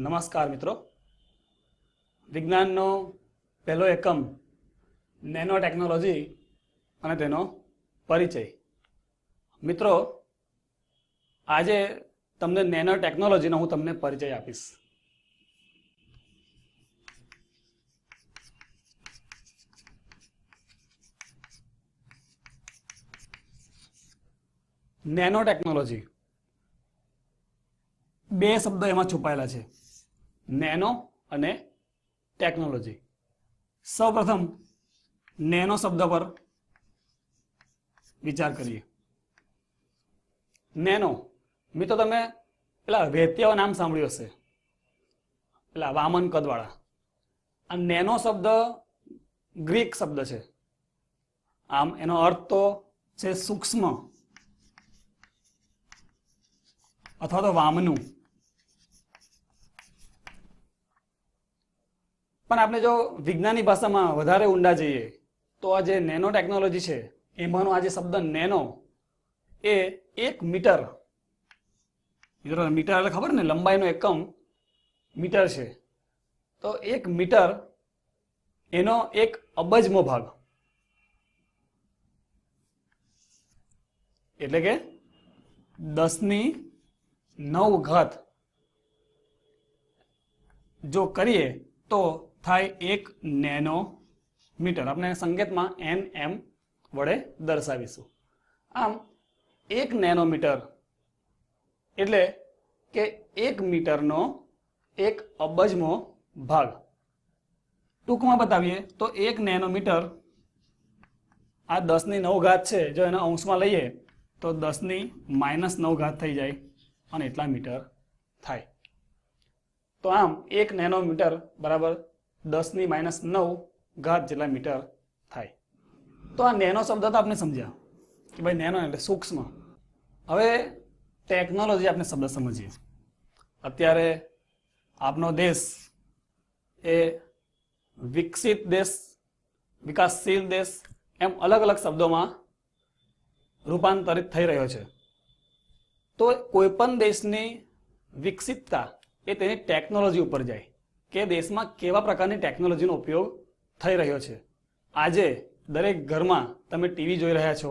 નમસ્કાર મિત્રો, વિજ્ઞાનનો પહેલો એકમ નેનો ટેકનોલોજી અને તેનો પરિચય. મિત્રો, આજે તમને નેનો ટેકનોલોજીનો હું તમને પરિચય આપીશ. નેનો ટેકનોલોજી બે શબ્દ એમાં છુપાયેલા છે, નેનો અને ટેકનોલોજી. સૌપ્રથમ નેનો શબ્દ પર વિચાર કરીએ. નેનો મિત્રો, તમે પેલા વેત્યાઓ નામ સાંભળ્યું હશે, પેલા વામન કદવાળા. આ નેનો શબ્દ ગ્રીક શબ્દ છે. આમ એનો અર્થ તો છે સૂક્ષ્મ અથવા તો વામનું. પણ આપણે જો વિજ્ઞાનની ભાષામાં વધારે ઊંડા જઈએ તો આ જે નેનો ટેકનોલોજી છે એમાંનો આ જે શબ્દ નેનો એ 1 મીટર, મીટર એટલે ખબર ને, લંબાઈનો એકમ મીટર છે. તો 1 મીટર એનો 1 અબજમો ભાગ, એટલે કે 10⁹ જો કરીએ તો થાય 1 નેનો મીટર. આપણે સંકેતમાં nm વડે દર્શાવીશું. આમ 1 નેનોમીટર એટલે કે 1 મીટરનો 1 અબજમો ભાગ. ટૂંકમાં બતાવીએ તો 1 નેનોમીટર આ 10⁹ છે, જો એના અંશમાં લઈએ તો 10⁻⁹ થઈ જાય અને એટલા મીટર થાય. તો આમ 1 નેનોમીટર બરાબર 10⁻⁹ જેટલા મીટર થાય. તો આ નેનો શબ્દ તો આપણે સમજ્યા કે ભાઈ નેનો એટલે સૂક્ષ્મ. હવે ટેકનોલોજી આપણે શબ્દ સમજીએ. અત્યારે આપનો દેશ એ વિકસિત દેશ, વિકાસશીલ દેશ, એમ અલગ અલગ શબ્દોમાં રૂપાંતરિત થઈ રહ્યો છે. તો કોઈ પણ દેશની વિકસિતતા એ તેની ટેકનોલોજી ઉપર જાય કે દેશમાં કેવા પ્રકારની ટેકનોલોજીનો ઉપયોગ થઈ રહ્યો છે. આજે દરેક ઘરમાં તમે ટીવી જોઈ રહ્યા છો,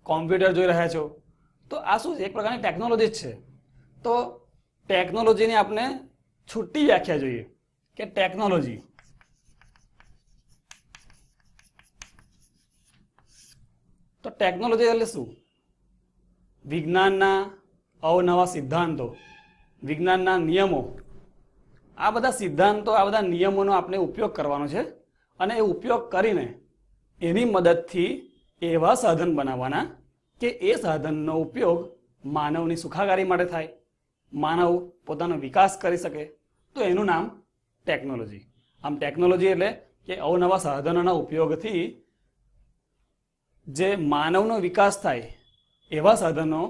કોમ્પ્યુટર જોઈ રહ્યા છો, તો આ શું છે? એક પ્રકારની ટેકનોલોજી જ છે. તો ટેકનોલોજીની આપણે છૂટી વ્યાખ્યા જોઈએ કે ટેકનોલોજી તો ટેકનોલોજી એટલે શું? વિજ્ઞાનના અવનવા સિદ્ધાંતો, વિજ્ઞાનના નિયમો, આ બધા સિદ્ધાંતો, આ બધા નિયમોનો આપણે ઉપયોગ કરવાનો છે. અને એ ઉપયોગ કરીને એની મદદથી એવા સાધન બનાવવાના કે એ સાધનનો ઉપયોગ માનવની સુખાકારી માટે થાય, માનવ પોતાનો વિકાસ કરી શકે. તો એનું નામ ટેકનોલોજી. આમ ટેકનોલોજી એટલે કે અવનવા સાધનોના ઉપયોગથી જે માનવનો વિકાસ થાય એવા સાધનો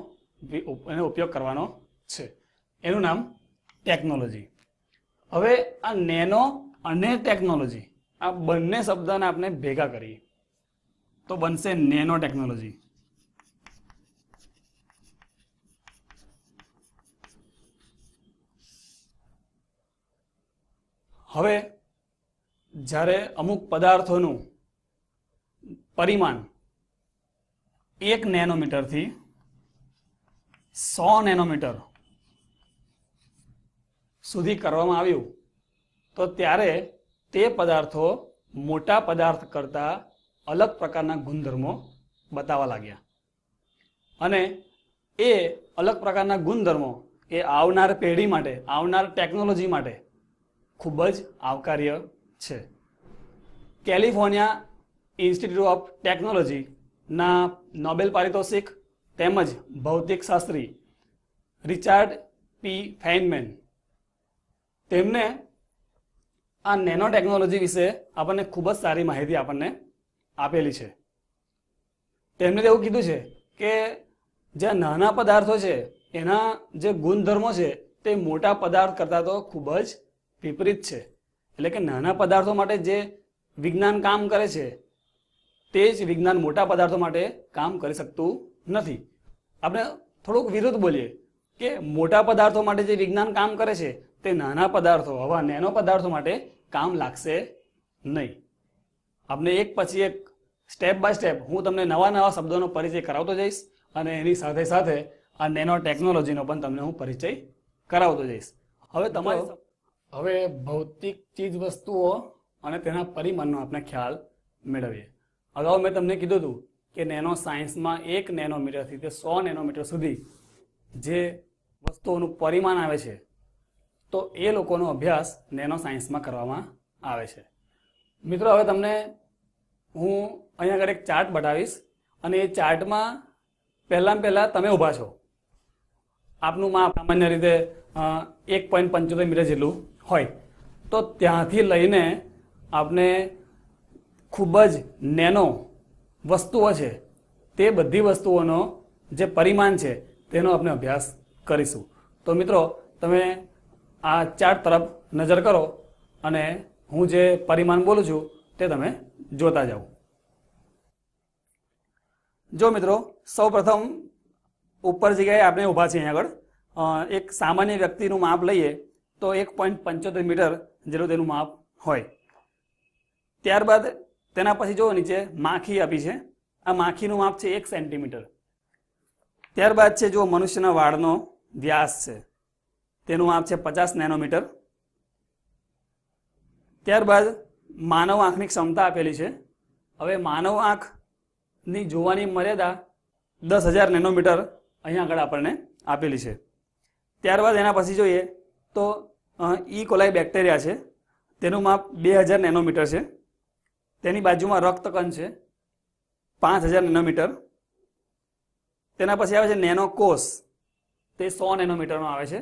એનો ઉપયોગ કરવાનો છે. એનું નામ ટેકનોલોજી. હવે આ નેનો અને ટેકનોલોજી, આ બંને શબ્દને આપણે ભેગા કરીએ તો બનશે નેનો ટેકનોલોજી. હવે જ્યારે અમુક પદાર્થોનું પરિમાણ 1 નેનોમીટરથી 100 નેનોમીટર સુધી કરવામાં આવ્યું તો ત્યારે તે પદાર્થો મોટા પદાર્થ કરતાં અલગ પ્રકારના ગુણધર્મો બતાવવા લાગ્યા. અને એ અલગ પ્રકારના ગુણધર્મો એ આવનાર પેઢી માટે, આવનાર ટેકનોલોજી માટે ખૂબ જ આવકાર્ય છે. કેલિફોર્નિયા ઇન્સ્ટિટ્યૂટ ઓફ ટેકનોલોજીના નોબેલ પારિતોષિક તેમજ ભૌતિક શાસ્ત્રી રિચાર્ડ પી ફેઇનમેન, તેમને આ નેનો ટેકનોલોજી વિશે આપણને ખૂબ જ સારી માહિતી આપણને આપેલી છે. તેમણે તો એવું કીધું છે કે જે નાના પદાર્થો છે એના જે ગુણધર્મો છે તે મોટા પદાર્થ કરતાં તો ખૂબ જ વિપરીત છે. એટલે કે નાના પદાર્થો માટે જે વિજ્ઞાન કામ કરે છે તે જ વિજ્ઞાન મોટા પદાર્થો માટે કામ કરી શકતું નથી. આપણે થોડુંક વિરુદ્ધ બોલીએ કે મોટા પદાર્થો માટે જે વિજ્ઞાન કામ કરે છે તે નાના પદાર્થો, આવા નેનો પદાર્થો માટે કામ લાગશે નહીં. આપણે એક પછી એક સ્ટેપ બાય સ્ટેપ હું તમને નવા નવા શબ્દોનો પરિચય કરાવતો જઈશ અને એની સાથે સાથે આ નેનો ટેકનોલોજીનો પણ તમને હું પરિચય કરાવતો જઈશ. હવે ભૌતિક ચીજ વસ્તુઓ અને તેના પરિમાણનો આપણે ખ્યાલ મેળવીએ. અગાઉ મેં તમને કીધું હતું કે નેનો સાયન્સમાં 1 નેનોમીટરથી તે 100 નેનોમીટર સુધી જે વસ્તુઓનું પરિમાણ આવે છે તો એ લોકોનો અભ્યાસ નેનો સાયન્સમાં કરવામાં આવે છે. મિત્રો હવે તમને હું અહીંયા આગળ એક ચાર્ટ બતાવીશ અને એ ચાર્ટમાં પહેલાં તમે ઊભા છો. આપનું માપ સામાન્ય રીતે 1.75 મીટર જેટલું હોય તો ત્યાંથી લઈને આપણે ખૂબ જ નેનો વસ્તુઓ છે તે બધી વસ્તુઓનો જે પરિમાણ છે તેનો આપણે અભ્યાસ કરીશું. તો મિત્રો તમે આ ચાર્ટ તરફ નજર કરો અને હું જે પરિમાણ બોલું છું તે તમે જોતા જાઓ. જો મિત્રો સૌપ્રથમ ઉપર જગ્યાએ આપણે ઊભા છીએ અહીંયા આગળ એક સામાન્ય વ્યક્તિનું માપ લઈએ તો 1.75 મીટર જેટલું તેનું માપ હોય. ત્યારબાદ તેના પછી જો નીચે માખી આપી છે. આ માખીનું માપ છે 1 સેન્ટીમીટર. ત્યારબાદ છે જો મનુષ્યના વાળનો વ્યાસ છે તેનું માપ છે 50 નેનોમીટર. ત્યારબાદ માનવ આંખની ક્ષમતા આપેલી છે. હવે માનવ આંખની જોવાની મર્યાદા 10,000 નેનોમીટર અહીંયા આગળ આપણને આપેલી છે. ત્યારબાદ એના પછી જોઈએ તો ઈ કોલાઈ બેક્ટેરિયા છે તેનું માપ 2000 નેનોમીટર છે. તેની બાજુમાં રક્તકણ છે 5000 નેનોમીટર. તેના પછી આવે છે નેનો કોષ, તે 100 નેનોમીટરનો આવે છે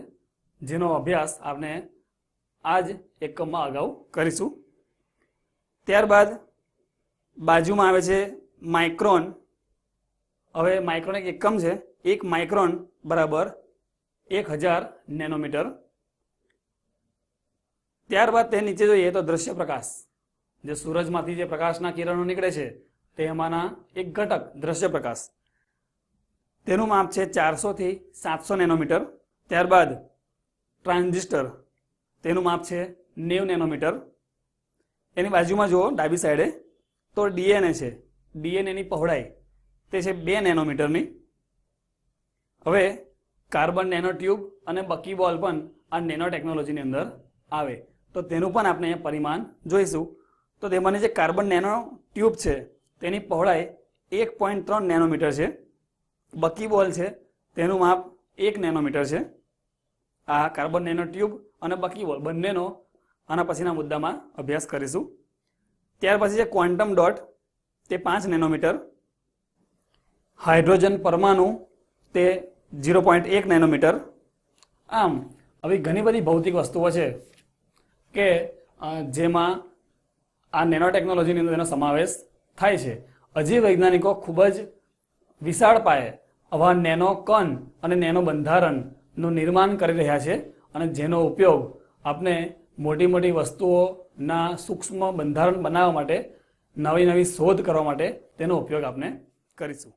જેનો અભ્યાસ આપણે આ જ એકમમાં અગાઉ કરીશું. ત્યારબાદ બાજુમાં આવે છે માઇક્રોન. હવે માઇક્રોન એક એકમ છે. 1 માઇક્રોન બરાબર 1000 નેનોમીટર. ત્યારબાદ તે નીચે જોઈએ તો દ્રશ્ય પ્રકાશ, જે સૂરજમાંથી જે પ્રકાશના કિરણો નીકળે છે તેમાંના એક ઘટક દ્રશ્ય પ્રકાશ, તેનું માપ છે 400 થી 700 નેનોમીટર. ત્યારબાદ ટ્રાન્ઝિસ્ટર, તેનું માપ છે 90 નેનોમીટર. એની બાજુમાં જુઓ ડાબી સાઈડે તો ડીએનએ છે. ડીએનએની પહોળાઈ તે છે 2 નેનોમીટરની. હવે કાર્બન નેનો ટ્યુબ અને બકીબોલ પણ આ નેનો ટેકનોલોજીની અંદર આવે તો તેનું પણ આપણે પરિમાણ જોઈશું. તો તેમાંની જે કાર્બન નેનો ટ્યુબ છે તેની પહોળાઈ 1.3 નેનોમીટર છે. બકીબોલ છે તેનું માપ 1 નેનોમીટર છે. આ કાર્બન નેનો ટ્યુબ અને બકીબોલ બંનેનો આના પછીના મુદ્દામાં અભ્યાસ કરીશું. ત્યાર પછી છે ક્વોન્ટમ ડોટ, તે 5 નેનોમીટર. હાઇડ્રોજન પરમાણુ તે 0.1 નેનોમીટર. આમ આવી ઘણી બધી ભૌતિક વસ્તુઓ છે કે જેમાં આ નેનો ટેકનોલોજીની અંદર તેનો સમાવેશ થાય છે. હજી વૈજ્ઞાનિકો ખૂબ જ વિશાળ પાયે આવા નેનો કણ અને નેનો બંધારણનું નિર્માણ કરી રહ્યા છે અને જેનો ઉપયોગ આપણે મોટી મોટી વસ્તુઓના સૂક્ષ્મ બંધારણ બનાવવા માટે, નવી નવી શોધ કરવા માટે તેનો ઉપયોગ આપણે કરીશું.